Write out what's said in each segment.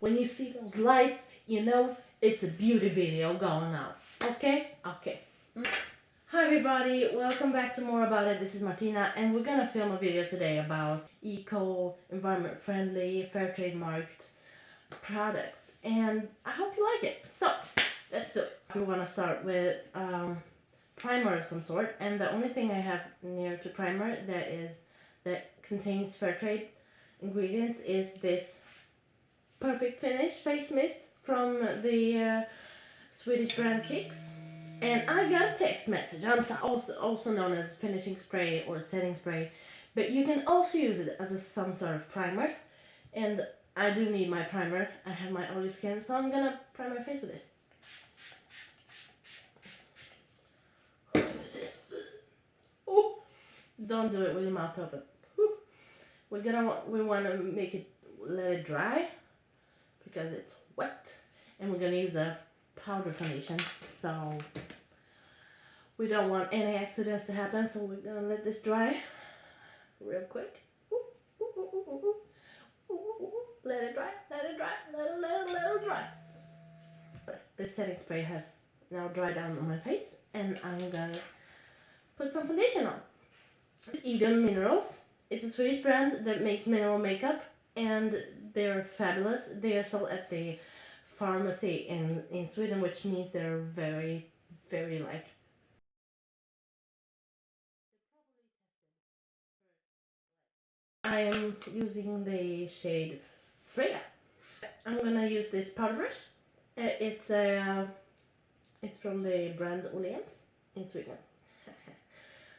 When you see those lights, you know it's a beauty video going on. Okay? Okay. Hi everybody, welcome back to More About It. This is Martina and we're gonna film a video today about eco, environment friendly, fair trade marked products. And I hope you like it. So, let's do it. We wanna start with primer of some sort, and the only thing I have near to primer that contains fair trade ingredients is this Perfect Finish face mist from the Swedish brand Kicks. And I got a text message. I'm also known as finishing spray or setting spray, but you can also use it as some sort of primer. And I do need my primer. I have my oily skin, so I'm gonna prime my face with this. Ooh, don't do it with your mouth open. We want to let it dry because it's wet, and we're gonna use a powder foundation, so we don't want any accidents to happen. So we're gonna let this dry real quick. Let it dry, let it dry, let it dry. The setting spray has now dried down on my face, and I'm gonna put some foundation on. It's Eden Minerals. It's a Swedish brand that makes mineral makeup, and they're fabulous. They are sold at the pharmacy in Sweden, which means they're very, very like. I am using the shade Freya. I'm gonna use this powder brush. It's from the brand Åhléns in Sweden.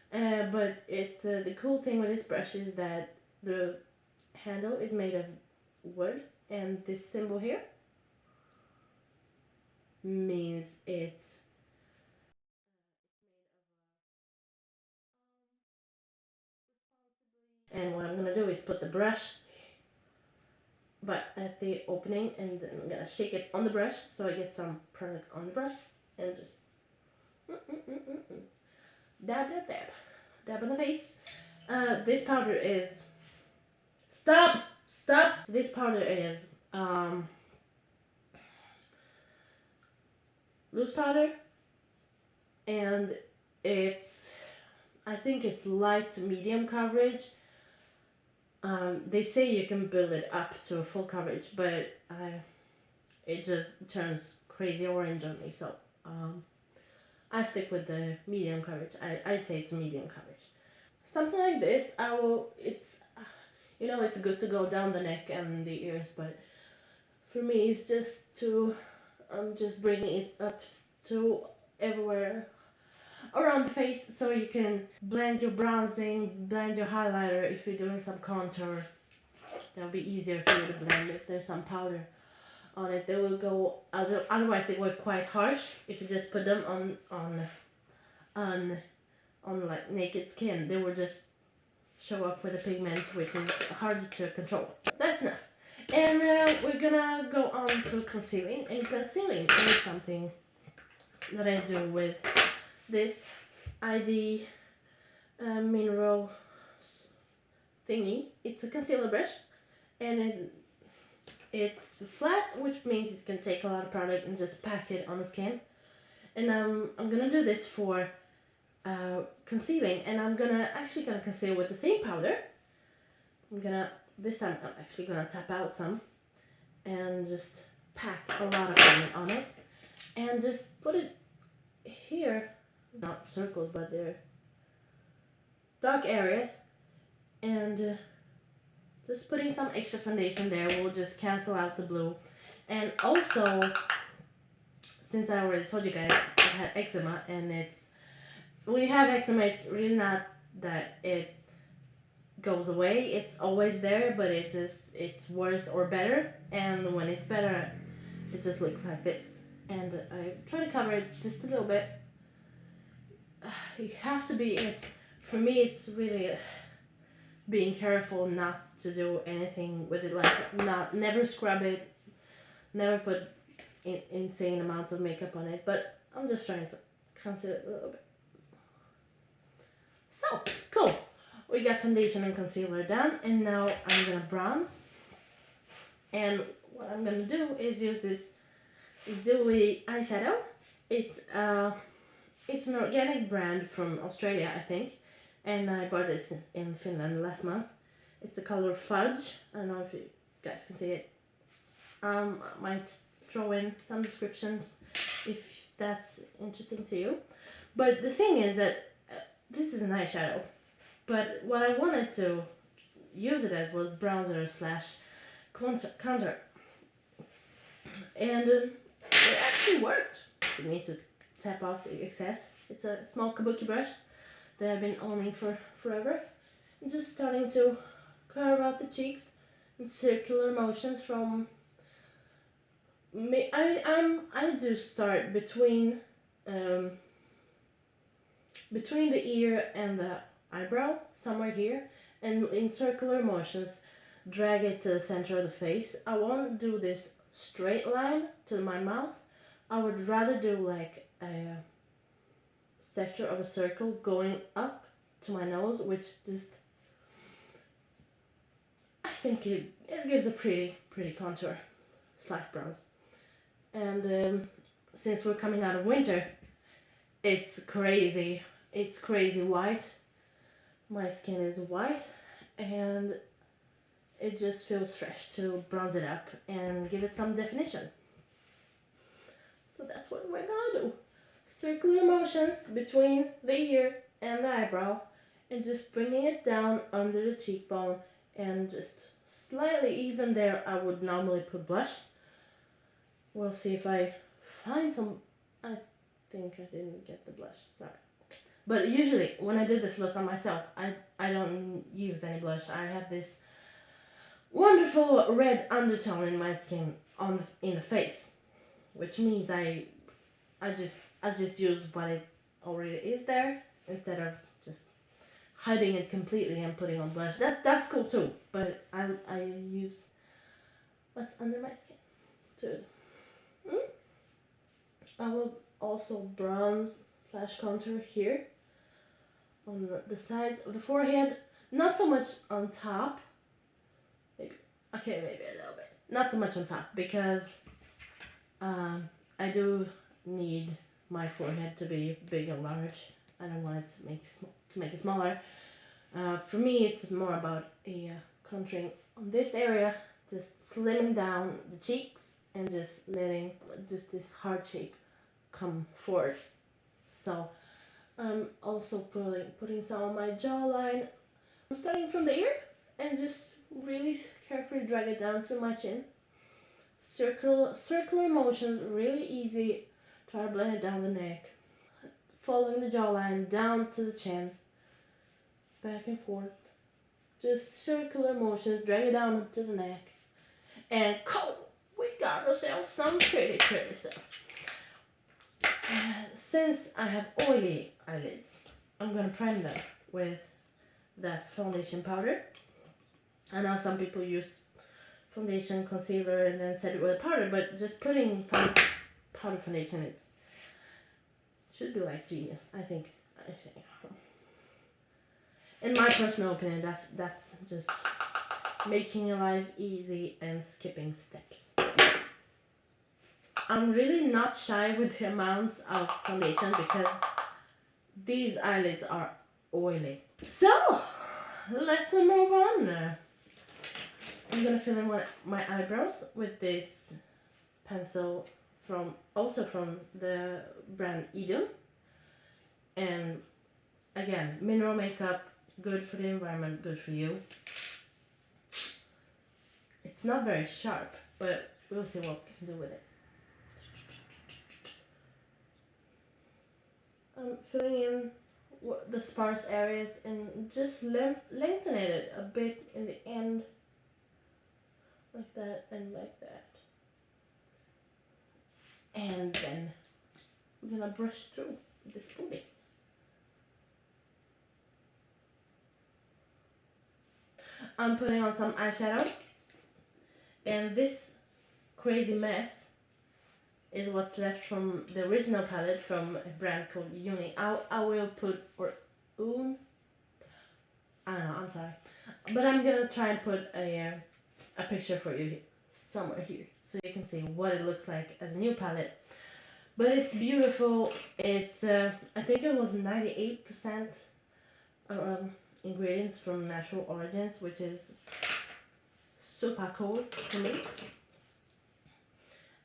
But it's the cool thing with this brush is that the handle is made of wood, and this symbol here means it's and what I'm gonna do is put the brush but at the opening, and then I'm gonna shake it on the brush so I get some product on the brush, and just dab dab dab dab on the face. This powder is stop. So this powder is loose powder, and I think it's light to medium coverage. They say you can build it up to full coverage, but it just turns crazy orange on me. So I stick with the medium coverage. I'd say it's medium coverage. Something like this, it's good to go down the neck and the ears, but for me it's just to just bringing it up to everywhere around the face, so you can blend your bronzing, blend your highlighter. If you're doing some contour, that'll be easier for you to blend if there's some powder on it. They will go, otherwise they work quite harsh if you just put them on like naked skin. They will just show up with a pigment which is hard to control. That's enough. And we're gonna go on to concealing, and concealing is something that I do with this ID mineral thingy. It's a concealer brush, and it's flat, which means it can take a lot of product and just pack it on the skin. And I'm gonna do this for concealing, and I'm actually gonna conceal with the same powder. This time I'm actually gonna tap out some and just pack a lot of pigment on it, and just put it here, not circles, but they're dark areas, and just putting some extra foundation there will just cancel out the blue. And also, since I already told you guys I had eczema, and when you have eczema, it's really not that it goes away. It's always there, but it's worse or better. And when it's better, it just looks like this. And I try to cover it just a little bit. You have to be. For me, it's really being careful not to do anything with it, like never scrub it, never put insane amounts of makeup on it, but I'm just trying to conceal it a little bit. So cool, we got foundation and concealer done, and now I'm gonna bronze. And what I'm gonna do is use this Zoe eyeshadow. It's it's an organic brand from Australia, I think, and I bought this in Finland last month. It's the color Fudge. I don't know if you guys can see it. I might throw in some descriptions if that's interesting to you. But the thing is that this is an eyeshadow, but what I wanted to use it as was bronzer slash contour, and it actually worked. You need to tap off the excess. It's a small kabuki brush that I've been owning for forever. I'm just starting to carve out the cheeks in circular motions from me. I do start um, between the ear and the eyebrow, somewhere here, and in circular motions drag it to the center of the face. I won't do this straight line to my mouth. I would rather do like a sector of a circle going up to my nose, which just, I think it gives a pretty contour slash brows. And since we're coming out of winter, it's crazy. It's crazy white. My skin is white, and it just feels fresh to bronze it up and give it some definition. So that's what we're gonna do. Circular motions between the ear and the eyebrow, and just bringing it down under the cheekbone, and just slightly even there. I would normally put blush. We'll see if I find some. I think I didn't get the blush, sorry. But usually when I do this look on myself, I don't use any blush. I have this wonderful red undertone in my skin in the face, which means I just use what it already is there instead of just hiding it completely and putting on blush. That's cool too, but I use what's under my skin too. I will also bronze slash contour here on the sides of the forehead. Not so much on top. Maybe, okay, maybe a little bit. Not so much on top because I do need my forehead to be big and large. I don't want it to make it smaller. For me, it's more about a contouring on this area, just slimming down the cheeks and just letting just this heart shape come forward. So I'm also putting some on my jawline. I'm starting from the ear and just really carefully drag it down to my chin. Circular motions, really easy. Try to blend it down the neck. Following the jawline down to the chin. Back and forth. Just circular motions, drag it down to the neck. And cool! We got ourselves some pretty stuff. Since I have oily eyelids, I'm gonna prime them with that foundation powder. I know some people use foundation, concealer, and then set it with a powder, but just putting powder foundation, it should be like genius, I think. In my personal opinion, that's just making your life easy and skipping steps. I'm really not shy with the amounts of foundation because these eyelids are oily. So, let's move on. I'm gonna fill in my eyebrows with this pencil from the brand Eden. And again, mineral makeup, good for the environment, good for you. It's not very sharp, but we'll see what we can do with it. I'm filling in the sparse areas and just lengthening it a bit in the end, like that and like that. And then we're gonna brush through this booty. I'm putting on some eyeshadow, and this crazy mess is what's left from the original palette from a brand called Uni. I will put, or Un, I don't know, I'm sorry. But I'm gonna try and put a picture for you somewhere here so you can see what it looks like as a new palette. But it's beautiful. It's I think it was 98% ingredients from natural origins, which is super cool for me.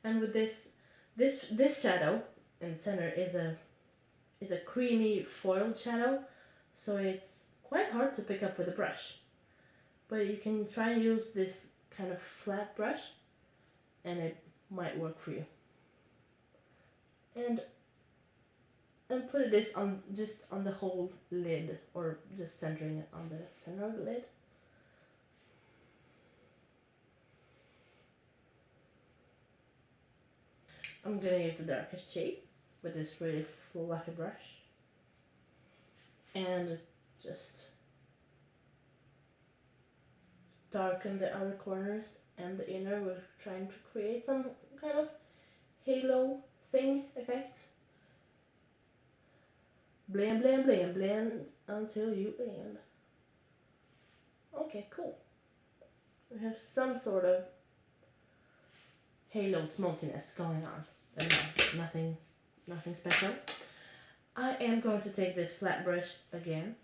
And with this shadow in the center is a creamy foiled shadow, so it's quite hard to pick up with a brush. But you can try and use this kind of flat brush, and it might work for you. And put this on just on the whole lid, or just centering it on the center of the lid. I'm gonna use the darkest shade with this really fluffy brush, and just darken the outer corners and the inner. We're trying to create some kind of halo thing effect. Blend, blend, blend, blend until you blend. Okay, cool. We have some sort of halo smokiness going on, but no, nothing special. I am going to take this flat brush again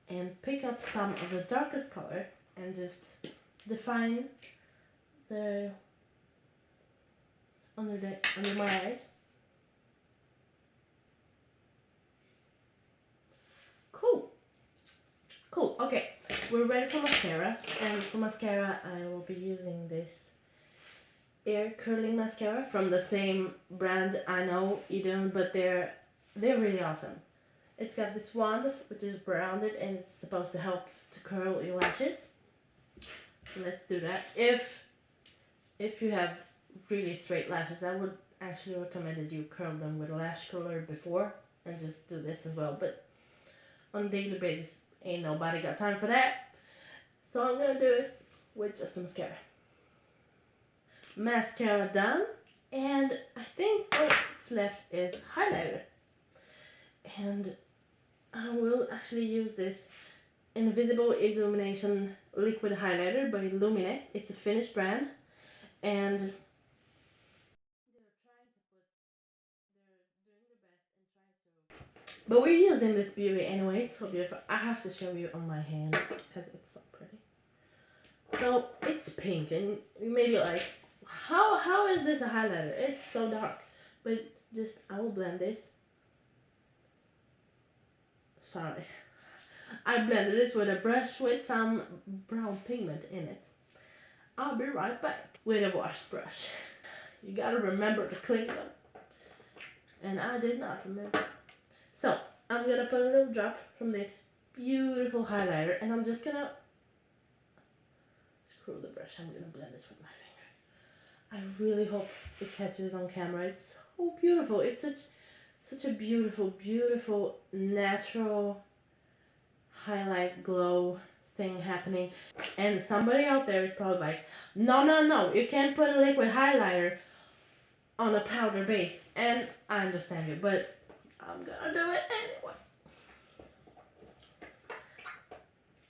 and pick up some of the darkest color and just define the under my eyes. Cool. Okay, we're ready for mascara, and for mascara I will be using this air curling mascara from the same brand. I know you don't, but they're really awesome. It's got this wand which is rounded and it's supposed to help to curl your lashes. So let's do that. If you have really straight lashes, I would actually recommend that you curl them with a lash curler before and just do this as well. But on a daily basis, ain't nobody got time for that. So I'm gonna do it with just the mascara. Mascara done, and I think what's left is highlighter. And I will actually use this Invisible Illumination Liquid Highlighter by Lumine. It's a Finnish brand, and but we're using this beauty anyway. It's so beautiful. I have to show you on my hand because it's so pretty. So it's pink, and you may be like, how is this a highlighter? It's so dark. But just, I will blend this. Sorry. I blended this with a brush with some brown pigment in it. I'll be right back with a wash brush. You gotta remember to clean them. And I did not remember. So, I'm gonna put a little drop from this beautiful highlighter, and I'm just gonna screw the brush. I'm gonna blend this with my finger. I really hope it catches on camera. It's so beautiful. It's such a beautiful natural highlight glow thing happening. And somebody out there is probably like, no, you can't put a liquid highlighter on a powder base. And I understand you, but I'm gonna do it anyway.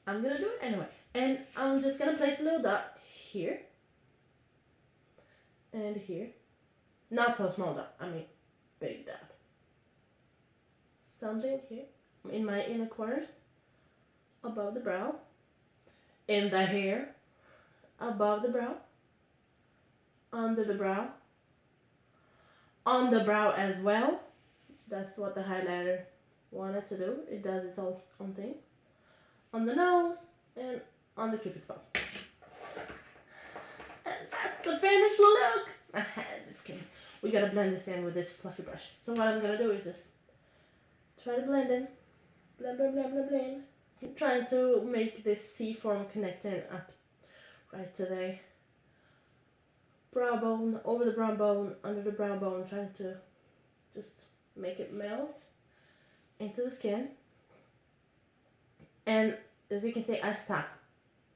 I'm gonna do it anyway. And I'm just gonna place a little dot here and here. Not so small dot, I mean big dot. Something here in my inner corners, above the brow, in the hair, above the brow, under the brow, on the brow as well. That's what the highlighter wanted to do. It does its own thing. On the nose and on the cupid's bow. And that's the finished look. Just kidding. We gotta blend this in with this fluffy brush. So what I'm gonna do is just try to blend in. Blend, blend, blend, blend, blend. I'm trying to make this C-form connecting up right to the brow bone, over the brow bone, under the brow bone, trying to just make it melt into the skin. And as you can see, I stop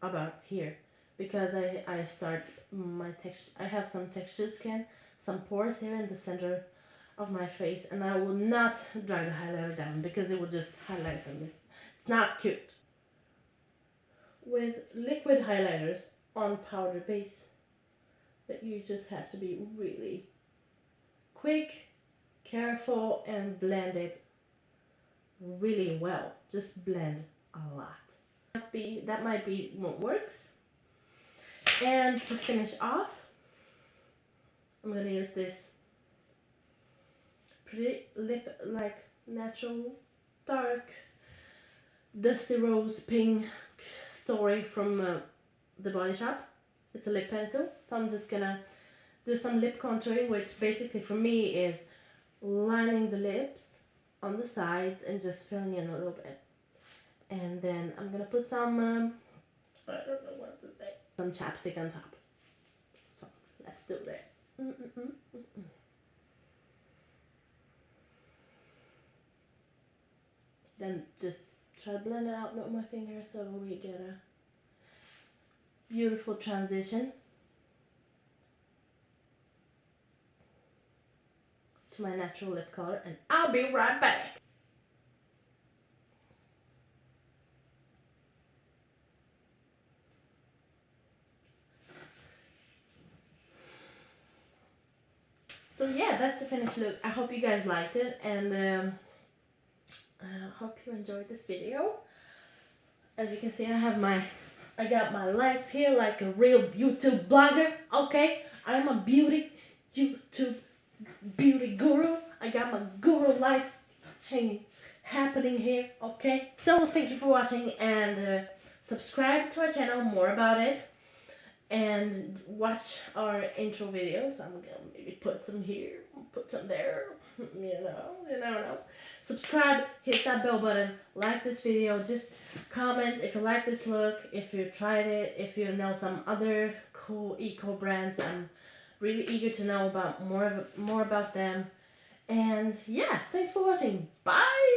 about here because I start my texture. I have some textured skin, some pores here in the center of my face, and I will not drag the highlighter down because it will just highlight them. It's not cute. With liquid highlighters on powder base, that you just have to be really quick, careful, and blend it really well. Just blend a lot. That might be what works. And to finish off, I'm gonna use this pretty lip, like natural dark dusty rose pink story from the Body Shop. It's a lip pencil, so I'm just gonna do some lip contouring, which basically for me is lining the lips on the sides and just filling in a little bit. And then I'm gonna put some, I don't know what to say, some chapstick on top. So let's do that. Then just try to blend it out with my finger so we get a beautiful transition to my natural lip color, and I'll be right back. So yeah, that's the finished look. I hope you guys liked it, and I hope you enjoyed this video. As you can see, I got my lights here like a real YouTube blogger. Okay, I am a YouTube beauty guru. I got my guru lights happening here. Okay, so thank you for watching, and subscribe to our channel, more about it, and watch our intro videos. I'm gonna maybe put some here, put some there, you never know. Subscribe, hit that bell button, like this video, just comment if you like this look, if you tried it, if you know some other cool eco brands. I'm really eager to know about more about them. And yeah, thanks for watching. Bye!